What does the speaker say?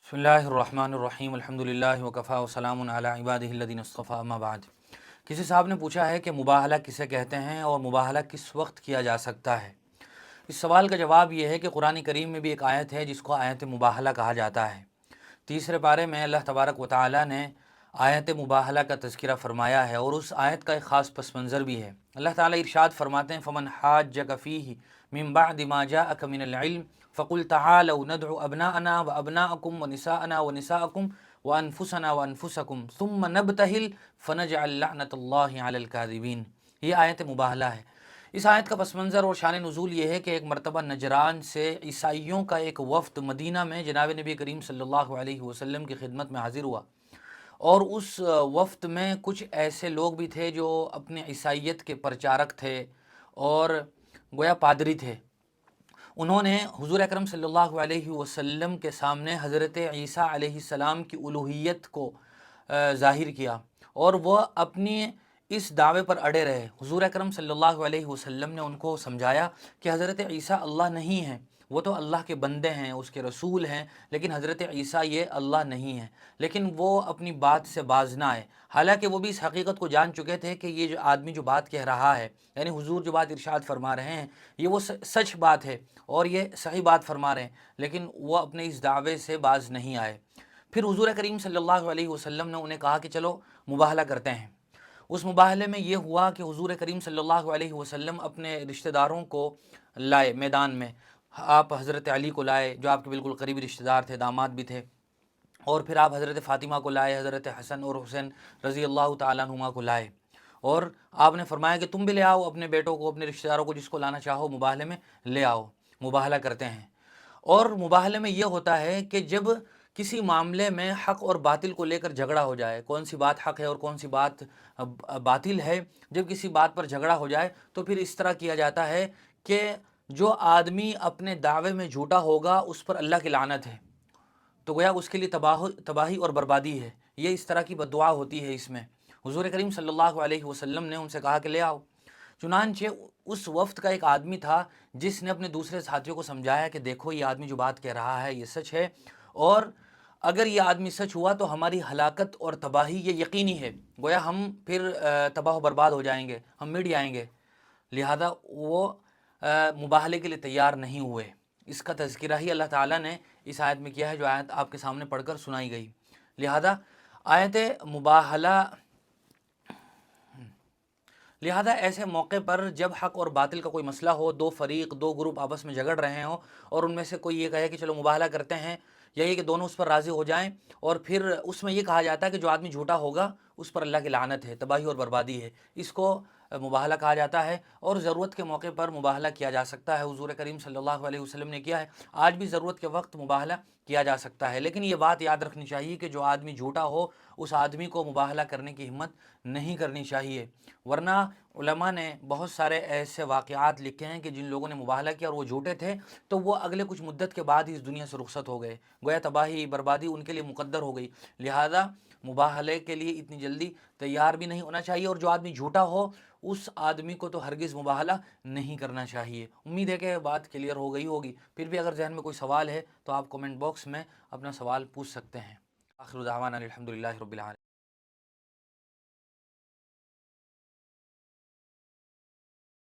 बिस्मिल्लाहिर्रहमानिर्रहीम अल्हम्दुलिल्लाहि वकफ़ा वसलामुन अला इबादिहि अल्लज़ीना इस्तफ़ा अम्मा बाद। किसी साहब ने पूछा है कि मुबाहला किसे कहते हैं और मुबाहला किस वक्त किया जा सकता है। इस सवाल का जवाब ये है कि कुरान करीम में भी एक आयत है जिसको आयत मुबाहला कहा जाता है। तीसरे पारे में अल्लाह तबारक व तआला ने आयत मुबाहला का तज़किरा फ़रमाया है और उस आयत का एक ख़ास पस मंज़र भी है। अल्लाह ताला इरशाद फ़रमाते हैं, फ़मन हाज्जक फ़ीहि मिन बअदि मा जाअक मिनल इल्म फ़कुल तआलौ नदउ अबनाअना व अबनाअकुम व निसाअना व निसाअकुम व अनफुसना व अनफुसकुम सुम्मा नब्तहिल फ़नजअल लअनतल्लाहि अलल काज़िबीन। ये आयत मुबाहला है। इस आयत का पस मंज़र और शान नुज़ूल ये है कि एक मरतबा नजरान से ईसाइयों का एक वफ़द मदीना में जनाब नबी करीम सल्लल्लाहु अलैहि वसल्लम की खिदमत में हाज़िर हुआ और उस वफ़्त में कुछ ऐसे लोग भी थे जो अपने ईसाइयत के प्रचारक थे और गोया पादरी थे। उन्होंने हुज़ूर अकरम सल्लल्लाहु अलैहि वसल्लम के सामने हज़रत ईसा अलैहिस्सलाम की उलूहियत को ज़ाहिर किया और वह अपनी इस दावे पर अड़े रहे। हुज़ूर अकरम सल्लल्लाहु अलैहि वसल्लम ने उनको समझाया कि हज़रत ईसा अल्लाह नहीं है, वो तो अल्लाह के बंदे हैं, उसके रसूल हैं, लेकिन हज़रत ईसा ये अल्लाह नहीं है। लेकिन वो अपनी बात से बाज ना आए, हालांकि वो भी इस हकीकत को जान चुके थे कि ये जो आदमी जो बात कह रहा है, यानी हुजूर जो बात इरशाद फरमा रहे हैं, ये वो सच बात है और ये सही बात फरमा रहे हैं, लेकिन वो अपने इस दावे से बाज नहीं आए। फिर हुजूर करीम सल्लल्लाहु अलैहि वसल्लम ने उन्हें कहा कि चलो मुबाहला करते हैं। उस मुबाहले में ये हुआ कि हुजूर करीम सल्लल्लाहु अलैहि वसल्लम अपने रिश्तेदारों को लाए मैदान में। आप हज़रत अली को लाए जो आपके बिल्कुल करीबी रिश्तेदार थे, दामाद भी थे, और फिर आप हज़रत फ़ातिमा को लाए, हज़रत हसन और हुसैन रज़ी अल्लाह तआला अन्हुमा को लाए और आपने फरमाया कि तुम भी ले आओ अपने बेटों को, अपने रिश्तेदारों को, जिसको लाना चाहो मुबाहले में ले आओ। मुबाहला करते हैं और मुबाहले में ये होता है कि जब किसी मामले में हक़ और बातिल को लेकर झगड़ा हो जाए, कौन सी बात हक़ है और कौन सी बात बातिल है, जब किसी बात पर झगड़ा हो जाए तो फिर इस तरह किया जाता है कि जो आदमी अपने दावे में झूठा होगा उस पर अल्लाह की लानत है, तो गोया उसके लिए तबाही और बर्बादी है। ये इस तरह की बद्दुआ होती है इसमें। हुज़ूर करीम सल्लल्लाहु अलैहि वसल्लम ने उनसे कहा कि ले आओ। चुनांचे उस वफ़्त का एक आदमी था जिसने अपने दूसरे साथियों को समझाया कि देखो ये आदमी जो बात कह रहा है ये सच है और अगर ये आदमी सच हुआ तो हमारी हलाकत और तबाही ये यकीनी है, गोया हम फिर तबाह बर्बाद हो जाएंगे, हम मिट जाएंगे। लिहाजा वो मुबाहले के लिए तैयार नहीं हुए। इसका तज़किरा ही अल्लाह ताला ने इस आयत में किया है, जो आयत आपके सामने पढ़कर सुनाई गई। लिहाजा आयत मुबाहला लिहाजा ऐसे मौके पर जब हक़ और बातिल का कोई मसला हो, दो फरीक, दो ग्रुप आपस में झगड़ रहे हों और उनमें से कोई ये कहे कि चलो मुबाहला करते हैं, यही कि दोनों उस पर राज़ी हो जाएं, और फिर उसमें ये कहा जाता है कि जो आदमी झूठा होगा उस पर अल्लाह की लानत है, तबाही और बर्बादी है। इसको मुबाहला कहा जाता है और ज़रूरत के मौके पर मुबाहला किया जा सकता है। हुज़ूर करीम सल्लल्लाहु अलैहि वसल्लम ने किया है, आज भी ज़रूरत के वक्त मुबाहला किया जा सकता है। लेकिन ये बात याद रखनी चाहिए कि जो आदमी झूठा हो उस आदमी को मुबाहला करने की हिम्मत नहीं करनी चाहिए, वरना उलमा ने बहुत सारे ऐसे वाक़यात लिखे हैं कि जिन लोगों ने मुबाहला किया और वो झूठे थे तो वो अगले कुछ मुद्दत के बाद ही इस दुनिया से रुखसत हो गए, गोया तबाही बर्बादी उनके लिए मुक़द्दर हो गई। लिहाजा मुबाहले के लिए इतनी जल्दी तैयार भी नहीं होना चाहिए और जो आदमी झूठा हो उस आदमी को तो हरगिज़ मुबाहला नहीं करना चाहिए। उम्मीद है कि बात क्लियर हो गई होगी। फिर भी अगर जहन में कोई सवाल है तो आप कमेंट बॉक्स में अपना सवाल पूछ सकते हैं। आखिर दावाना अनिल हम्दुलिल्लाहि रब्बिल आलमीन।